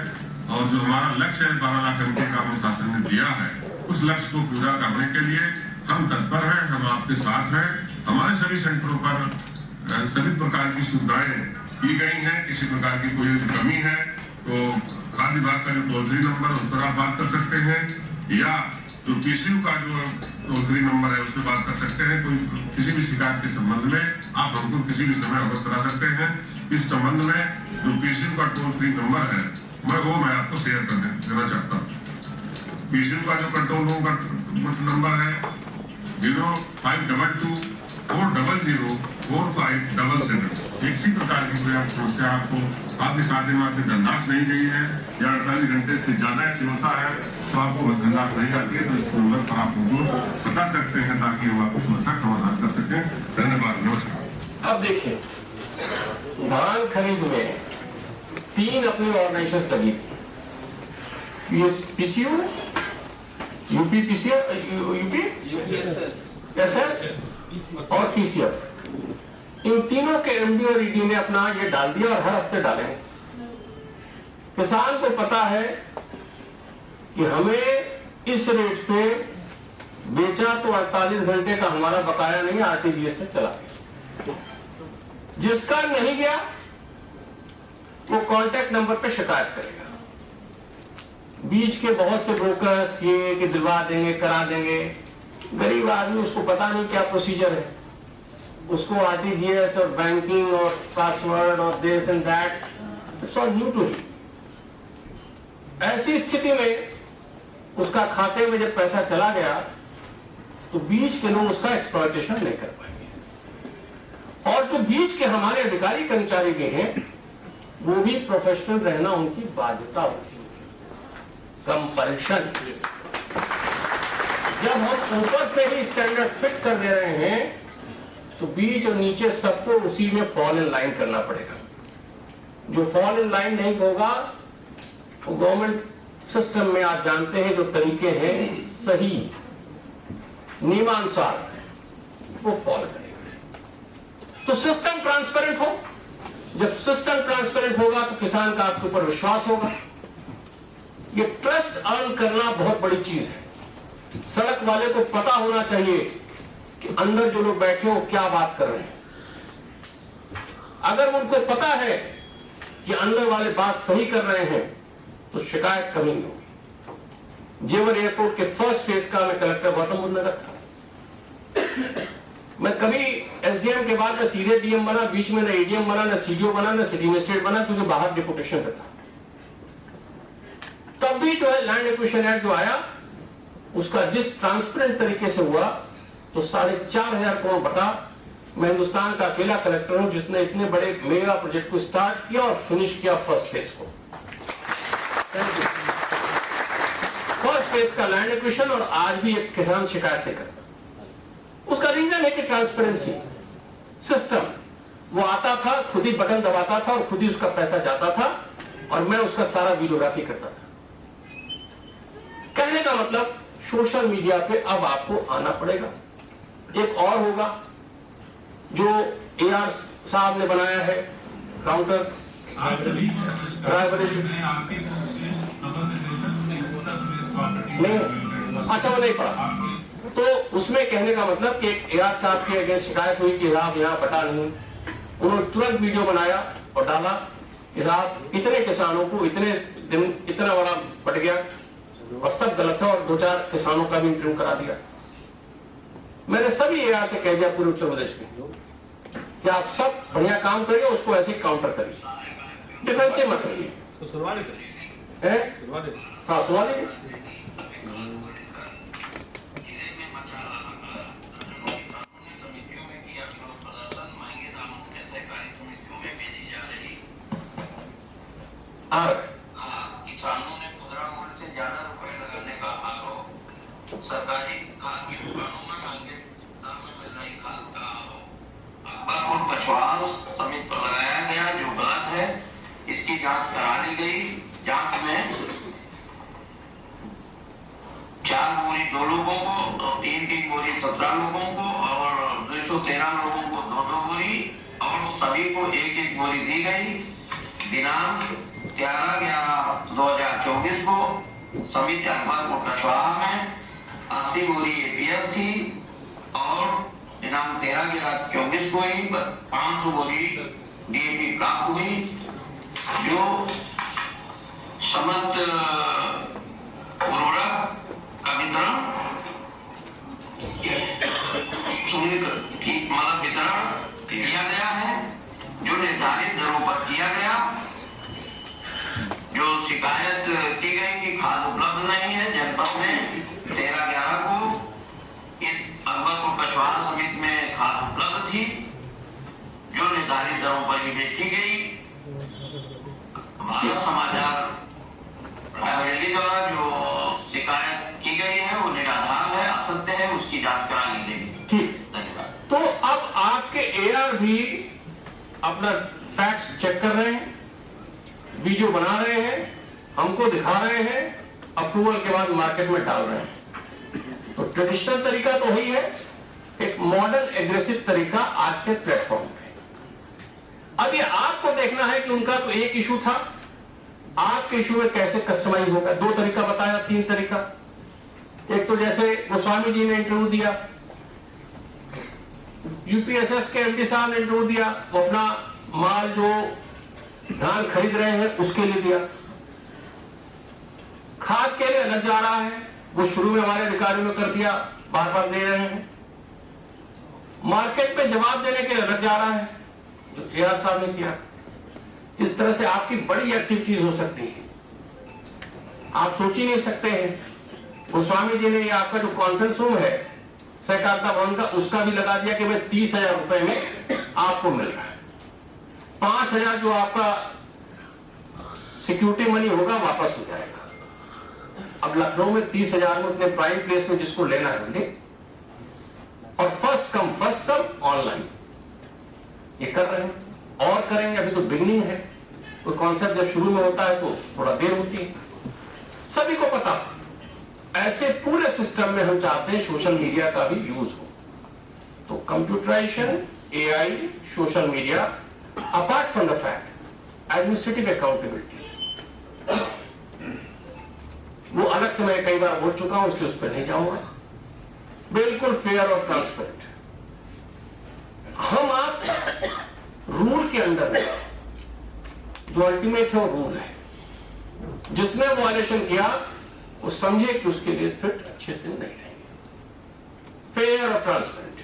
और जो हमारा लक्ष्य है 12 लाख एमटी का हमें शासन ने दिया है, उस लक्ष्य को पूरा करने के लिए हम तत्पर हैं, हम आपके साथ हैं। हमारे सभी सेंटरों पर सभी प्रकार की सुविधाएं की गई हैं। किसी प्रकार की कोई कमी है तो खाद्य विभाग का जो टोल फ्री नंबर उस पर आप बात कर सकते हैं, या जो पीसीयू का जो टोल फ्री नंबर है उस पर बात कर सकते हैं। कोई किसी भी शिकायत के संबंध में आप हमको किसी भी समय अवगत करा सकते हैं। इस संबंध में जो पीसीयू का टोल फ्री नंबर है मैं आपको शेयर कर देना चाहता हूँ। पीसीयू का जो कंट्रोल रूम का नंबर है 0522400457। इसी प्रकार की कोई आप समस्या आपको आपके खाते में आपकी धनराशि नहीं गई है या 48 घंटे से ज्यादा जो होता है तो आपको धनराशि नहीं आती है, तो इस नंबर पर आप हमको बता सकते हैं ताकि हम आपकी समस्या का समाधान कर सकें। धन्यवाद, नमस्कार। अब देखिए, धान खरीद में 3 अपनी ऑर्गेनाइजेशन लगी थी, PCU, UP PCF, UP SS और पीसीएफ। इन तीनों के एमडी और ईडी ने अपना ये डाल दिया और हर हफ्ते डालेंगे। किसान को पता है कि हमें इस रेट पे बेचा तो 48 घंटे का हमारा बकाया नहीं, आरटीजीएस में चला गया। जिसका नहीं गया वो कांटेक्ट नंबर पे शिकायत करेगा। बीच के बहुत से ब्रोकर्स ये कि दिलवा देंगे, करा देंगे, गरीब आदमी उसको पता नहीं क्या प्रोसीजर है, उसको आरटीजीएस और बैंकिंग और पासवर्ड और this and that, it's all new to him. ऐसी स्थिति में उसका खाते में जब पैसा चला गया तो बीच के लोग उसका एक्सप्लॉयटेशन नहीं कर पाएंगे। और जो बीच के हमारे अधिकारी कर्मचारी भी हैं वो भी प्रोफेशनल रहना उनकी बाध्यता होती है, कंपल्शन। जब हम ऊपर से ही स्टैंडर्ड फिट कर दे रहे हैं तो बीच और नीचे सबको उसी में फॉल इन लाइन करना पड़ेगा। जो फॉल इन लाइन नहीं होगा वो गवर्नमेंट सिस्टम में आप जानते हैं जो तरीके हैं सही नियमानुसार वो फॉलो करेंगे तो सिस्टम ट्रांसपेरेंट हो। जब सिस्टम ट्रांसपेरेंट होगा तो किसान का आपके ऊपर विश्वास होगा। ये ट्रस्ट अर्न करना बहुत बड़ी चीज है। सड़क वाले को पता होना चाहिए कि अंदर जो लोग बैठे हो क्या बात कर रहे हैं। अगर उनको पता है कि अंदर वाले बात सही कर रहे हैं तो शिकायत कभी नहीं होगी। जेवर एयरपोर्ट के फर्स्ट फेज का मैं कलेक्टर गौतम बुद्ध नगर था। मैं कभी एसडीएम के बाद न सीधे डीएम बना, बीच में न एडीएम बना, न सीडीओ बना, न सिटी मजिस्ट्रेट बना, क्योंकि बाहर डिपुटेशन पे था। तब भी जो है लैंड एक्विजिशन एक्ट जो आया उसका जिस ट्रांसपेरेंट तरीके से हुआ तो 4,500 करोड़ बटा। मैं हिंदुस्तान का अकेला कलेक्टर हूं जिसने इतने बड़े मेगा प्रोजेक्ट को स्टार्ट किया और फिनिश किया फर्स्ट फेज को। फर्स्ट फेज का लैंड एक्विजिशन, और आज भी एक किसान शिकायत नहीं करता। उसका रीजन है कि ट्रांसपेरेंसी सिस्टम। वो आता था, खुद ही बटन दबाता था और खुद ही उसका पैसा जाता था और मैं उसका सारा वीडियोग्राफी करता था। कहने का मतलब सोशल मीडिया पे अब आपको आना पड़ेगा। एक और होगा जो एआर साहब ने बनाया है काउंटर नहीं, अच्छा वो नहीं पड़ा। तो उसमें कहने का मतलब कि एआर साहब के अगेंस्ट शिकायत हुई कि साहब यहाँ पटा नहीं। उन्होंने तुरंत वीडियो बनाया और डाला कि साहब इतने किसानों को इतने दिन इतना बड़ा पट गया और सब गलत है, और 2-4 किसानों का भी इंटरव्यू करा दिया। मैंने सभी एआर से कह दिया पूरे उत्तर प्रदेश में कि आप सब बढ़िया काम करिए, उसको ऐसे काउंटर करिए, डिफेंसिव मत करिए। हाँ सुनवा लीजिए। किसानों ने खुदरा मूल्य से ज्यादा रुपए लगाने का आरोप, सरकारी खाद की दुकानों में महंगे दाम में मिल रही खाद का आरोप अकबरपुर पछवाड़ समिति पर लगाया गया, जो गलत है। इसकी जांच करा ली गई। जांच में 4 बोरी 2 लोगों को, 3 बोरी 17 लोगों को और 213 लोगों को 2 बोरी और सभी को 1 बोरी दी गई। दिनांक 11/11/2024 को समिति अकबरपुर कछवाहा में 80 बोरी एपीएस थी और दिनांक 13/11/24 को ही 500 बोरी डीएपी प्राप्त हुई, जो समस्त उर्वरक का वितरण किया गया है, जो निर्धारित दरों पर किया गया। जो शिकायत की गई कि खाद उपलब्ध नहीं है जनपद में, पछवाड़ समिति में खाद उपलब्ध थी जो निर्धारित दरों पर ही बेची गई। भारत समाचार रायबरेली द्वारा जो शिकायत की गई है वो निराधार है, असत्य है, उसकी जांच करा ली जाएगी। ठीक, धन्यवाद। तो अब आपके एआर भी अपना फैक्ट्स चेक कर रहे हैं, वीडियो बना रहे हैं, हमको दिखा रहे हैं, अप्रूवल के बाद मार्केट में डाल रहे हैं। तो ट्रेडिशनल तरीका तो वही है, एक मॉडर्न एग्रेसिव तरीका आज के प्लेटफॉर्म पे। अब ये आपको देखना है कि उनका तो एक इशू था, आपके इशू में कैसे कस्टमाइज होगा। दो तरीका बताया, तीन तरीका। एक तो जैसे गोस्वामी जी ने इंटरव्यू दिया, यूपीएसएस के एमडी साहब ने इंटरव्यू दिया, वो अपना माल जो धान खरीद रहे हैं उसके लिए दिया। खाद के लिए अलग जा रहा है, वो शुरू में हमारे अधिकारियों ने कर दिया, बार बार दे रहे हैं। मार्केट में जवाब देने के लिए अलग जा रहा है, जो एआर साहब ने किया। इस तरह से आपकी बड़ी एक्टिविटीज हो सकती है, आप सोच ही नहीं सकते हैं। गोस्वामी जी ने ये आपका जो कॉन्फ्रेंस रूम है सहकारिता भवन का, उसका भी लगा दिया कि भाई 30,000 रुपए में आपको मिल रहा है। 5,000 जो आपका सिक्योरिटी मनी होगा वापस हो जाएगा। अब लखनऊ में 30,000 में अपने प्राइम प्लेस में जिसको लेना है उन्हें, और first come first serve online ये कर रहे हैं और करेंगे। अभी तो बिगनिंग है, कोई कॉन्सेप्ट जब शुरू में होता है तो थोड़ा देर होती है, सभी को पता। ऐसे पूरे सिस्टम में हम चाहते हैं सोशल मीडिया का भी यूज हो। तो computerisation, AI, social media, apart from the fact administrative accountability, वो अलग से मैं कई बार बोल चुका हूं, इसलिए उस पर नहीं जाऊंगा। बिल्कुल फेयर और ट्रांसपेरेंट। हम आप रूल के अंदर में, जो अल्टीमेट है वो रूल है, जिसने वायलेशन किया वो समझे कि उसके लिए फिट अच्छे दिन नहीं रहेंगे। फेयर और ट्रांसपेरेंट,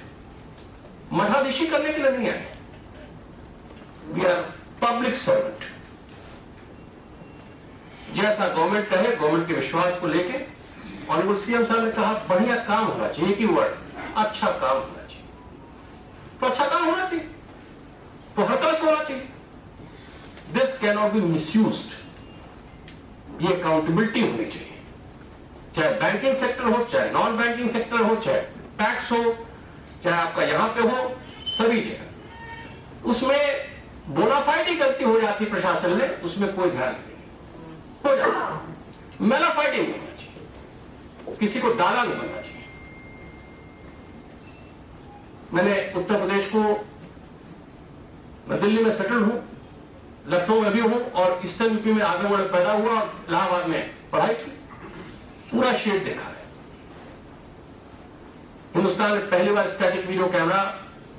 मठाधीशी करने के लिए नहीं आए। We are public servant. जैसा गवर्नमेंट कहे, गवर्नमेंट के विश्वास को लेके, ऑनरेबल सीएम साहब ने कहा बढ़िया काम होना चाहिए, कि वर्ड अच्छा काम होना चाहिए, तो अच्छा काम होना चाहिए, तो हर तरह से होना चाहिए। This can not be misused. ये अकाउंटेबिलिटी होनी चाहिए, चाहे बैंकिंग सेक्टर हो, चाहे नॉन बैंकिंग सेक्टर हो, चाहे टैक्स हो, चाहे आपका यहां पे हो, सभी जगह। उसमें बोनाफाइड ही गलती हो जाती प्रशासन में, उसमें कोई ध्यान नहीं हो जाता। मेलाफाइड नहीं होना चाहिए, किसी को दादा नहीं बनना चाहिए। मैंने उत्तर प्रदेश को, मैं दिल्ली में सेटल हूं, लखनऊ में भी हूं, और ईस्टर्न यूपी में आगे बढ़ पैदा हुआ और इलाहाबाद में पढ़ाई की। पूरा शेड देखा है। हिंदुस्तान में पहली बार स्टैटिक वीडियो कैमरा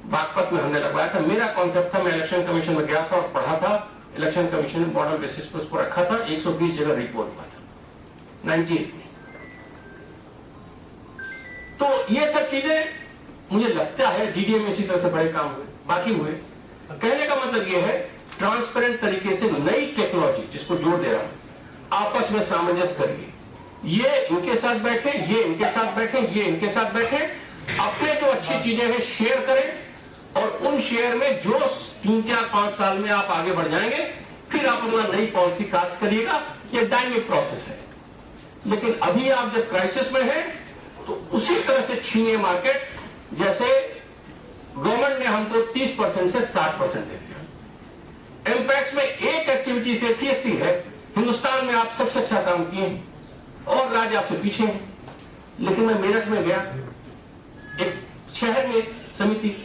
बागपत में हमने लगवाया था। मेरा कॉन्सेप्ट था, मैं इलेक्शन कमीशन में गया था और पढ़ा था, इलेक्शन कमीशन ने मॉडल बेसिस पर उसको रखा था। 120 जगह रिपोर्ट हुआ था 98 में। तो ये सब चीजें मुझे लगता है डीडीए में इसी तरह से बड़े काम हुए, बाकी हुए। कहने का मतलब ये है, ट्रांसपेरेंट तरीके से नई टेक्नोलॉजी जिसको जोड़ दे रहा हूं, आपस में सामंजस्य करिए। ये इनके साथ बैठे, ये इनके साथ बैठे, ये इनके साथ बैठे, अपने जो अच्छी चीजें हैं शेयर करें, और उन शेयर में जो 3, 4, 5 साल में आप आगे बढ़ जाएंगे, फिर आप अपना नई पॉलिसी कास्ट करिएगा। ये डायनेमिक प्रोसेस है। लेकिन अभी आप जब क्राइसिस में हैं, तो उसी तरह से छीनिए मार्केट, जैसे गवर्नमेंट ने हमको 30% से 60% दे दिया। इंपैक्ट में एक एक्टिविटी से सीएससी है, हिंदुस्तान में आप सबसे अच्छा काम किए हैं और राज्य आपसे पीछे है। लेकिन मैं मेरठ में गया, एक शहर में समिति,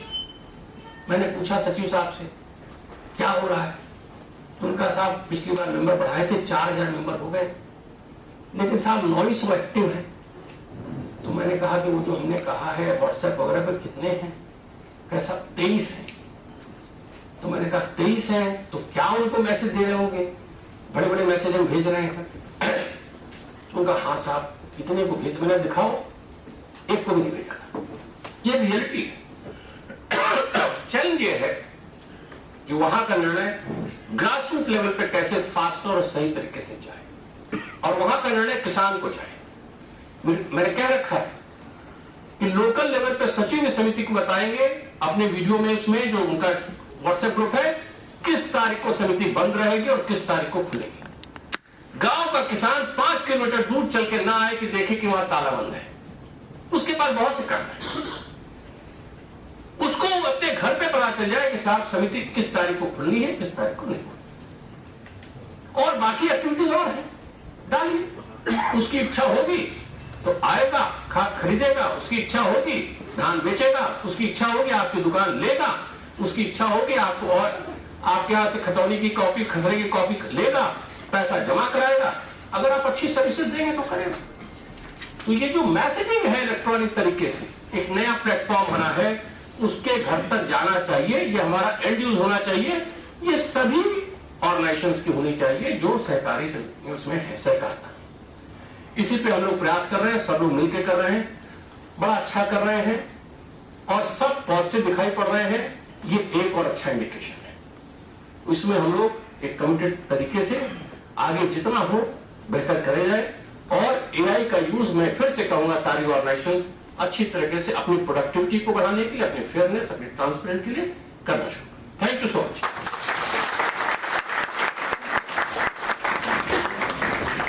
मैंने पूछा सचिव साहब से क्या हो रहा है, तो उनका साहब पिछली बार मेंबर बढ़ाए थे, 4,000 मेंबर हो गए, लेकिन साहब 900 एक्टिव है। तो मैंने कहा कि वो जो हमने कहा है व्हाट्सएप वगैरह पर कितने हैं, कैसा 23 है। तो मैंने कहा 23 हैं, तो क्या उनको मैसेज दे रहे होंगे, बड़े बड़े मैसेज हम भेज रहे हैं। उनका हाँ साहब इतने को भेज, मैंने दिखाओ, एक को भी नहीं भेजा। ये रियलिटी है। चैलेंज ये है कि वहां का निर्णय ग्रासरूट लेवल पे कैसे फास्ट और सही तरीके से जाए, और वहां का निर्णय किसान को जाए। मैंने क्या रखा है, कि लोकल लेवल पे सचिव इस समिति को बताएंगे अपने वीडियो में, उसमें जो उनका व्हाट्सएप ग्रुप है, किस तारीख को समिति बंद रहेगी और किस तारीख को खुलेगी। गांव का किसान 5 किलोमीटर दूर चल के ना आए कि देखे कि वहां ताला बंद है, उसके पास बहुत से काम है। उसको अपने घर पे पता चल जाए कि साहब समिति किस तारीख को खुलनी है, किस तारीख को नहीं खुलनी। और बाकी एक्टिविटीज और है, डालिए। उसकी इच्छा होगी तो आएगा, खाद खरीदेगा, उसकी इच्छा होगी धान बेचेगा, उसकी इच्छा होगी आपकी दुकान लेगा, उसकी इच्छा होगी आपको और आपके यहां से खतौनी की कॉपी, खसरे की कॉपी लेगा, पैसा जमा कराएगा। अगर आप अच्छी सर्विसेज देंगे तो करेगा। तो ये जो मैसेजिंग है इलेक्ट्रॉनिक तरीके से एक नया प्लेटफॉर्म बना है, उसके घर तक जाना चाहिए। ये हमारा एंड यूज होना चाहिए। ये सभी ऑर्गेनाइजेशंस की होनी चाहिए जो सहकारी उसमें है, सहकारिता। इसी पे हम लोग प्रयास कर रहे हैं, सब लोग मिलकर कर रहे हैं, बड़ा अच्छा कर रहे हैं और सब पॉजिटिव दिखाई पड़ रहे हैं। ये एक और अच्छा इंडिकेशन है। इसमें हम लोग एक कमिटेड तरीके से आगे जितना हो बेहतर करे जाए और एआई का यूज मैं फिर से कहूंगा सारी ऑर्गेनाइजेशंस अच्छी तरीके से अपनी प्रोडक्टिविटी को बढ़ाने के लिए, अपनी फेयरनेस, अपनी ट्रांसपेरेंट के लिए करना शुरू।